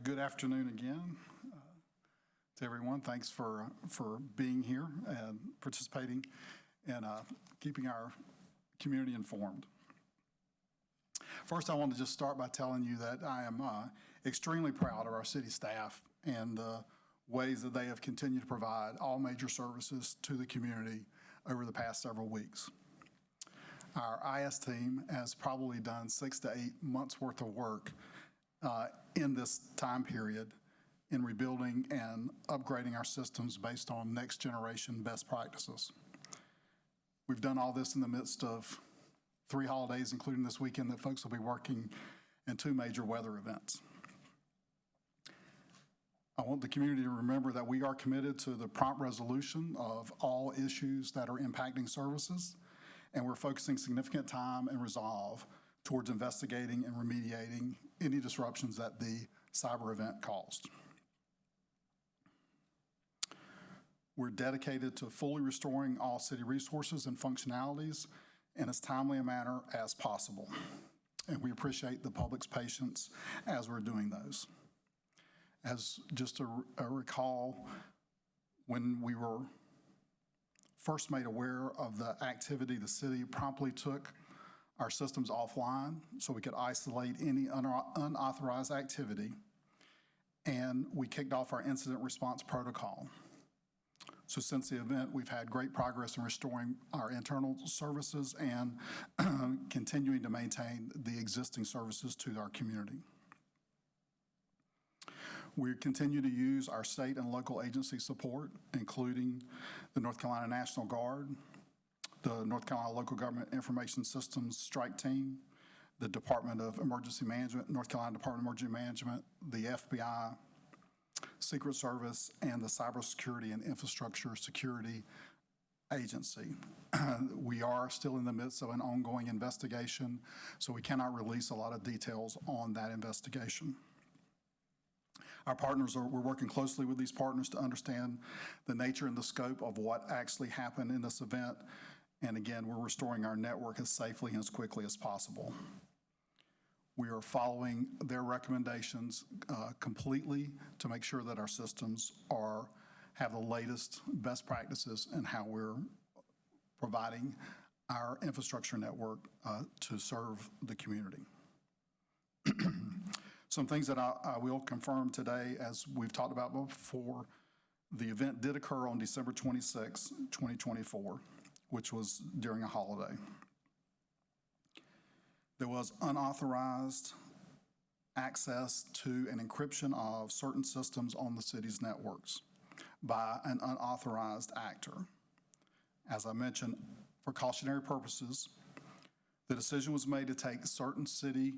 Good afternoon again to everyone. Thanks for being here and participating and keeping our community informed. First, I want to just start by telling you that I am extremely proud of our city staff and the ways that they have continued to provide all major services to the community over the past several weeks. Our IS team has probably done 6 to 8 months worth of work in this time period in rebuilding and upgrading our systems based on next generation best practices. We've done all this in the midst of 3 holidays, including this weekend that folks will be working, and 2 major weather events. I want the community to remember that we are committed to the prompt resolution of all issues that are impacting services, and we're focusing significant time and resolve towards investigating and remediating any disruptions that the cyber event caused. We're dedicated to fully restoring all city resources and functionalities in as timely a manner as possible. And we appreciate the public's patience as we're doing those. As just a recall, when we were first made aware of the activity, the city promptly took our systems offline so we could isolate any unauthorized activity, and we kicked off our incident response protocol. So since the event, we've had great progress in restoring our internal services and continuing to maintain the existing services to our community. We continue to use our state and local agency support, including the North Carolina National Guard, the North Carolina Local Government Information Systems Strike Team, the Department of Emergency Management, North Carolina Department of Emergency Management, the FBI, Secret Service, and the Cybersecurity and Infrastructure Security Agency. We are still in the midst of an ongoing investigation, so we cannot release a lot of details on that investigation. Our partners we're working closely with these partners to understand the nature and the scope of what actually happened in this event. And again, we're restoring our network as safely and as quickly as possible. We are following their recommendations completely to make sure that our systems have the latest best practices in how we're providing our infrastructure network to serve the community. Some things that I will confirm today, as we've talked about before, the event did occur on December 26, 2024, which was during a holiday. There was unauthorized access to and encryption of certain systems on the city's networks by an unauthorized actor. As I mentioned, for cautionary purposes, the decision was made to take certain city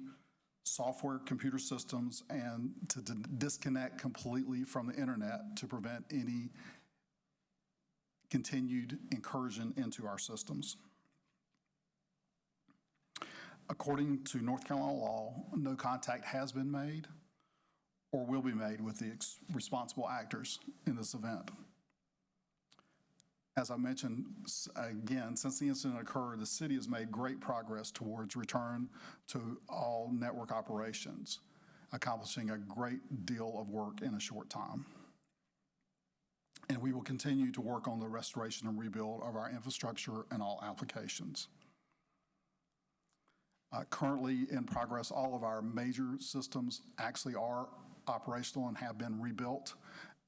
software computer systems and to disconnect completely from the internet to prevent any continued incursion into our systems. According to North Carolina law, no contact has been made or will be made with the responsible actors in this event. As I mentioned, again, since the incident occurred, the city has made great progress towards return to all network operations, accomplishing a great deal of work in a short time. And we will continue to work on the restoration and rebuild of our infrastructure and all applications. Currently in progress, all of our major systems actually are operational and have been rebuilt,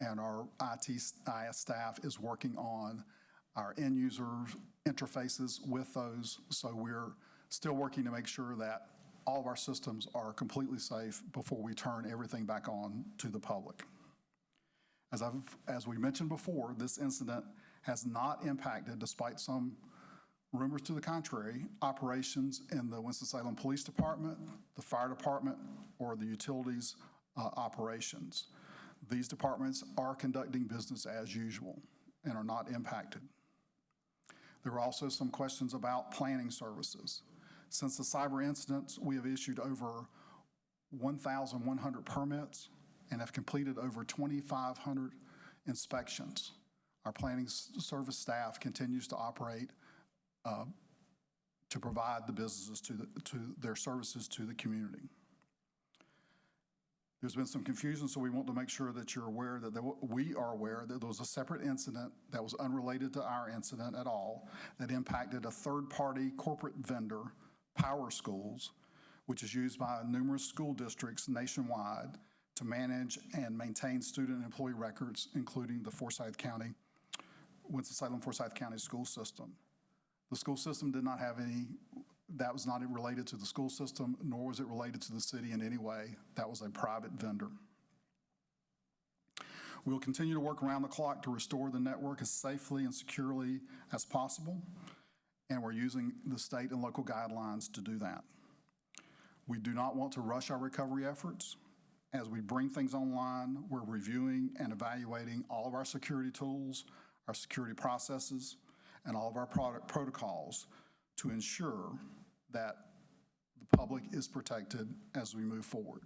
and our IS staff is working on our end user interfaces with those. So we're still working to make sure that all of our systems are completely safe before we turn everything back on to the public. As we mentioned before, this incident has not impacted, despite some rumors to the contrary, operations in the Winston-Salem Police Department, the Fire Department, or the utilities operations. These departments are conducting business as usual and are not impacted. There are also some questions about planning services. Since the cyber incidents, we have issued over 1,100 permits and have completed over 2,500 inspections. Our planning service staff continues to operate to provide the businesses to their services to the community. There's been some confusion, so we want to make sure that you're aware that we are aware that there was a separate incident that was unrelated to our incident at all that impacted a third-party corporate vendor, Power Schools, which is used by numerous school districts nationwide to manage and maintain student and employee records, including the Winston-Salem Forsyth County school system. The school system did not have any. That was not related to the school system, nor was it related to the city in any way. That was a private vendor. We will continue to work around the clock to restore the network as safely and securely as possible, and we're using the state and local guidelines to do that. We do not want to rush our recovery efforts. As we bring things online, we're reviewing and evaluating all of our security tools, our security processes, and all of our product protocols to ensure that the public is protected as we move forward.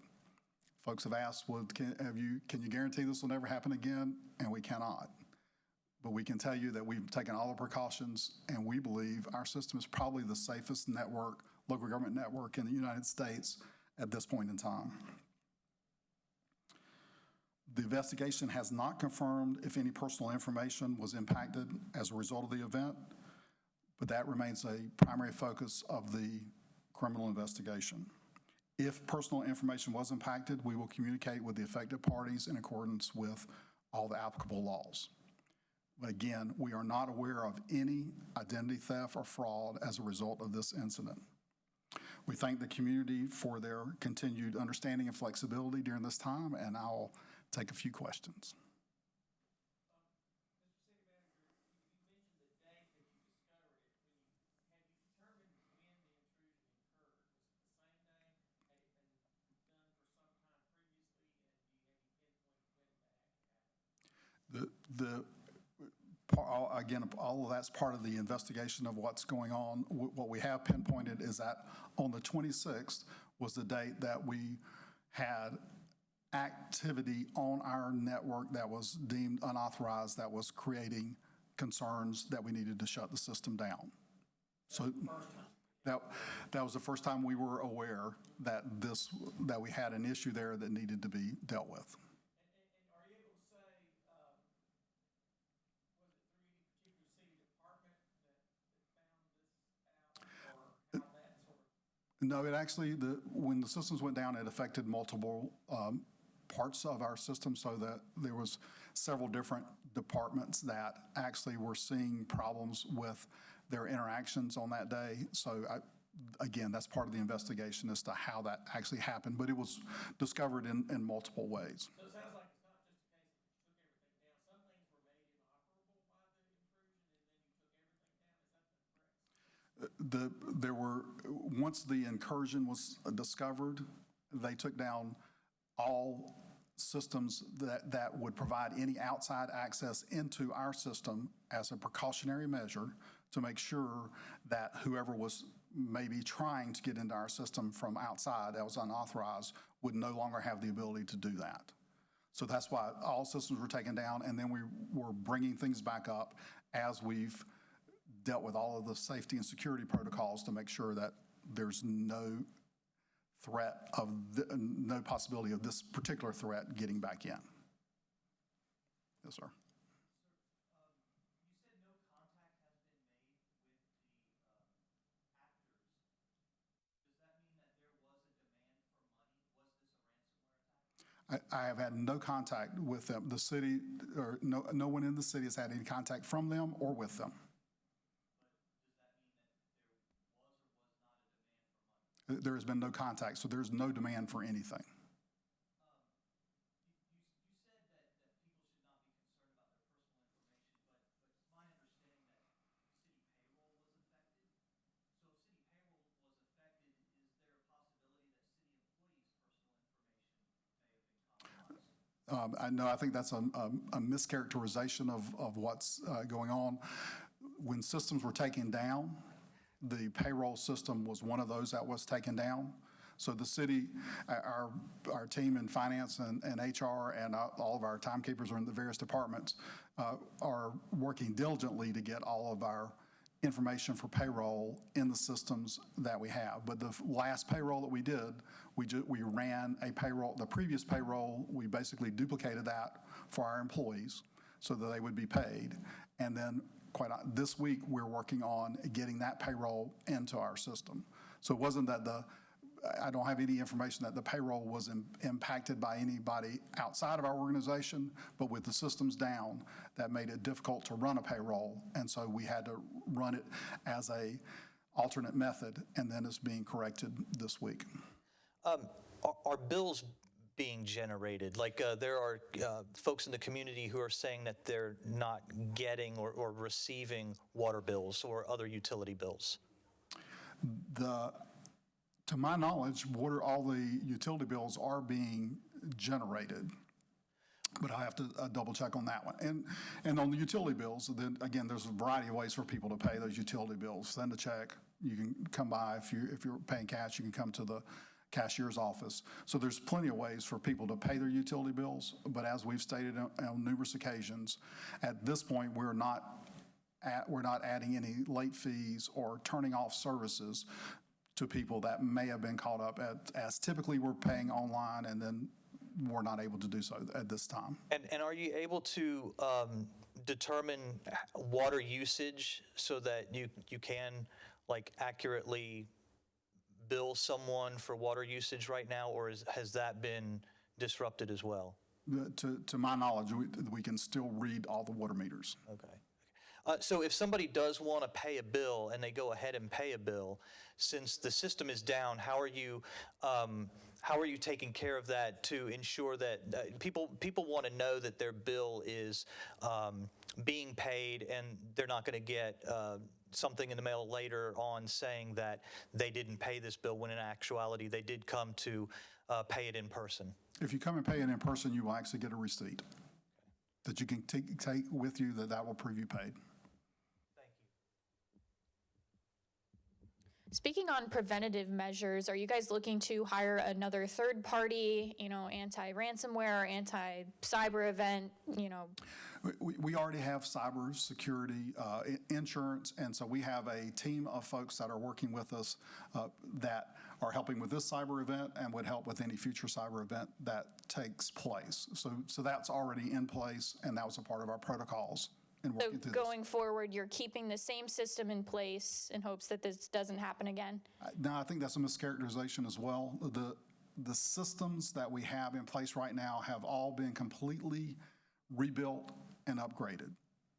Folks have asked, well, can you guarantee this will never happen again? And we cannot. But we can tell you that we've taken all the precautions, and we believe our system is probably the safest network, local government network in the United States at this point in time. The investigation has not confirmed if any personal information was impacted as a result of the event, but that remains a primary focus of the criminal investigation. If personal information was impacted, we will communicate with the affected parties in accordance with all the applicable laws. But again, we are not aware of any identity theft or fraud as a result of this incident. We thank the community for their continued understanding and flexibility during this time, and I'll take a few questions. Again, all of that's part of the investigation of what's going on. What we have pinpointed is that on the 26th was the date that we had activity on our network that was deemed unauthorized, that was creating concerns that we needed to shut the system down. So that was the first time we were aware that we had an issue there that needed to be dealt with. No, it actually, when the systems went down, it affected multiple parts of our system, so that there was several different departments that actually were seeing problems with their interactions on that day. So again, that's part of the investigation as to how that actually happened, but it was discovered in multiple ways. So it sounds like it's not just a case that you took everything down. Some things were made inoperable by the intrusion, and then you took everything down. Is that correct? Once the incursion was discovered, they took down all systems that would provide any outside access into our system as a precautionary measure to make sure that whoever was maybe trying to get into our system from outside that was unauthorized would no longer have the ability to do that. So that's why all systems were taken down, and then we were bringing things back up as we've dealt with all of the safety and security protocols to make sure that there's no threat of no possibility of this particular threat getting back in. Yes, sir. You said no contact has been made with the actors. Does that mean that there was a demand for money? Was this a ransomware attack? I have had no contact with them. The city, or no one in the city has had any contact from them or with them. There has been no contact, so there's no demand for anything. You said that people should not be concerned about their personal information, but it's my understanding that city payroll was affected. So if city payroll was affected, is there a possibility that city employees' personal information may have been compromised? I think that's a mischaracterization of what's going on. When systems were taken down, the payroll system was one of those that was taken down. So the city, our team in finance and HR and all of our timekeepers are in the various departments are working diligently to get all of our information for payroll in the systems that we have. But the last payroll that we did, we ran a payroll, the previous payroll, we basically duplicated that for our employees so that they would be paid. And then this week, we're working on getting that payroll into our system. So it wasn't that I don't have any information that the payroll was impacted by anybody outside of our organization, but with the systems down, that made it difficult to run a payroll. And so we had to run it as a alternate method, and then it's being corrected this week. Are bills being generated? Like there are folks in the community who are saying that they're not getting or receiving water bills or other utility bills. To my knowledge, all the utility bills are being generated, but I have to double check on that one. And on the utility bills, then again, there's a variety of ways for people to pay those utility bills. Send a check. You can come by if you're paying cash. You can come to the cashier's office. So there's plenty of ways for people to pay their utility bills. But as we've stated on numerous occasions, at this point, we're not adding any late fees or turning off services to people that may have been caught up as typically we're paying online, and then we're not able to do so at this time. And are you able to determine water usage so that you can like accurately bill someone for water usage right now, or has that been disrupted as well? To my knowledge, we can still read all the water meters. Okay. So if somebody does want to pay a bill and they go ahead and pay a bill, since the system is down, how are you taking care of that to ensure that people want to know that their bill is being paid and they're not going to get something in the mail later on saying that they didn't pay this bill when in actuality they did come to pay it in person? If you come and pay it in person, you will actually get a receipt that you can take with you that will prove you paid. Speaking on preventative measures, are you guys looking to hire another third party, anti-ransomware, anti-cyber event, We already have cyber security insurance, and so we have a team of folks that are working with us that are helping with this cyber event and would help with any future cyber event that takes place. So that's already in place, and that was a part of our protocols. So going forward, you're keeping the same system in place in hopes that this doesn't happen again? No, I think that's a mischaracterization as well. The systems that we have in place right now have all been completely rebuilt and upgraded.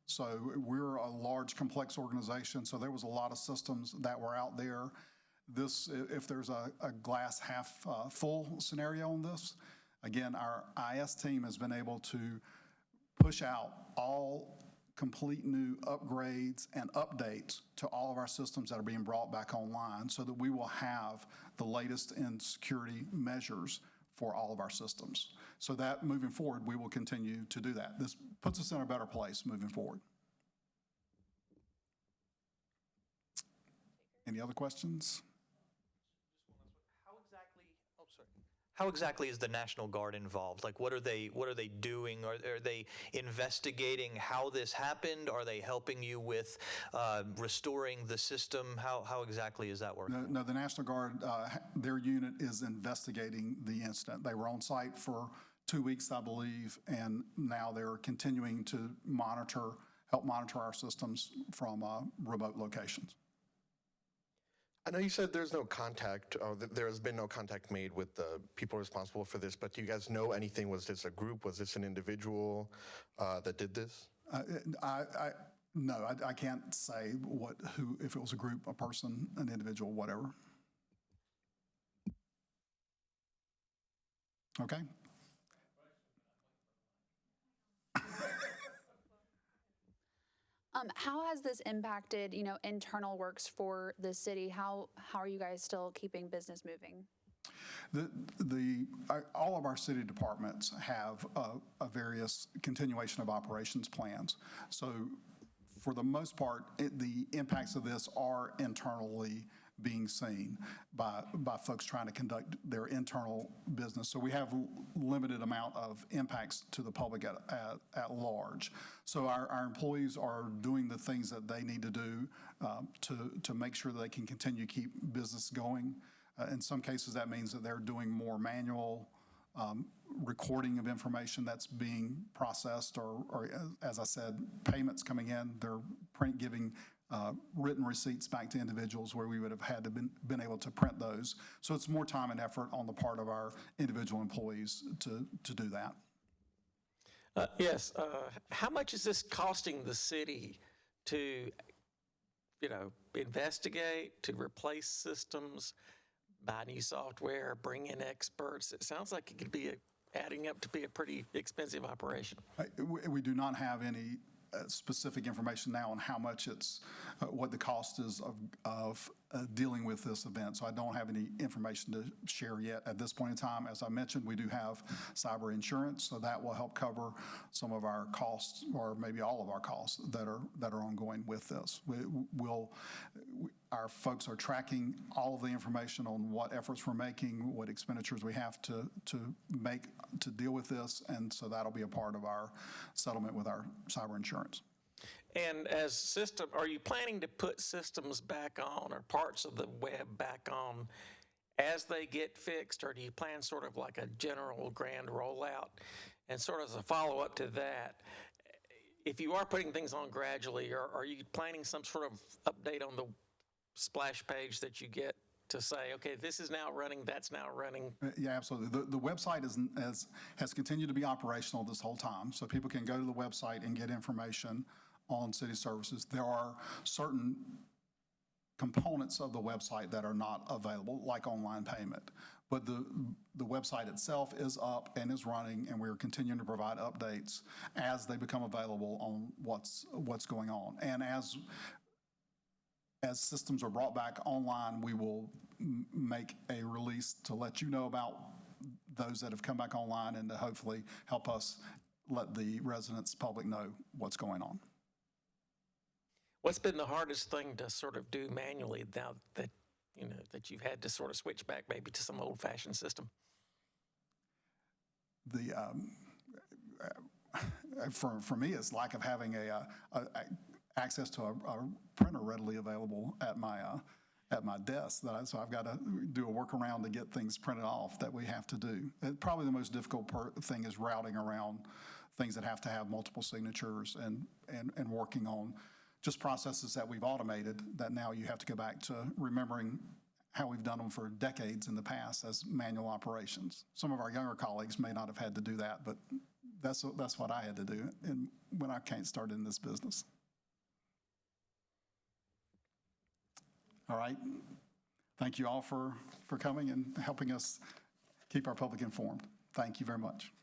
So we're a large, complex organization, so there was a lot of systems that were out there. If there's a glass half full scenario on this, again, our IS team has been able to push out all complete new upgrades and updates to all of our systems that are being brought back online so that we will have the latest in security measures for all of our systems. So that moving forward, we will continue to do that. This puts us in a better place moving forward. Any other questions? How exactly is the National Guard involved? Like, what are they doing? Are they investigating how this happened? Are they helping you with restoring the system? How exactly is that working? No, the National Guard, their unit is investigating the incident. They were on site for 2 weeks, I believe, and now they're continuing to help monitor our systems from remote locations. I know you said there's no contact, or there has been no contact made with the people responsible for this, but do you guys know anything? Was this a group? Was this an individual that did this? No, I can't say who, if it was a group, a person, an individual, whatever. Okay. How has this impacted, internal works for the city? How are you guys still keeping business moving? All of our city departments have a various continuation of operations plans. So for the most part, the impacts of this are internally being seen by folks trying to conduct their internal business. So we have limited amount of impacts to the public at large. So our employees are doing the things that they need to do to make sure that they can continue to keep business going. In some cases, that means that they're doing more manual recording of information that's being processed, or as I said, payments coming in. They're giving written receipts back to individuals where we would have had to been able to print those. So it's more time and effort on the part of our individual employees to do that. Yes. How much is this costing the city to, investigate, to replace systems, buy new software, bring in experts? It sounds like it could be adding up to be a pretty expensive operation. We do not have any specific information now on how much it's, what the cost is of dealing with this event. So I don't have any information to share yet at this point in time. As I mentioned, we do have cyber insurance, so that will help cover some of our costs, or maybe all of our costs that are ongoing with this. Our folks are tracking all of the information on what efforts we're making, what expenditures we have to make to deal with this, and so that'll be a part of our settlement with our cyber insurance. And as system, are you planning to put systems back on or parts of the web back on as they get fixed, or do you plan sort of like a general grand rollout? And sort of as a follow-up to that, if you are putting things on gradually, are you planning some sort of update on the splash page that you get to say, okay, this is now running, that's now running? Yeah, absolutely. The website has continued to be operational this whole time, so people can go to the website and get information on city services. There are certain components of the website that are not available, like online payment. But the website itself is up and is running, and we're continuing to provide updates as they become available on what's going on. And as systems are brought back online, we will make a release to let you know about those that have come back online, and to hopefully help us let the residents, public know what's going on. What's been the hardest thing to sort of do manually now that, that you've had to sort of switch back maybe to some old-fashioned system? For me, it's lack of having access to a printer readily available at my desk. So I've got to do a workaround to get things printed off that we have to do. Probably the most difficult thing is routing around things that have to have multiple signatures, and working on just processes that we've automated that now you have to go back to remembering how we've done them for decades in the past as manual operations. Some of our younger colleagues may not have had to do that, but that's what I had to do when I started in this business. All right. Thank you all for coming and helping us keep our public informed. Thank you very much.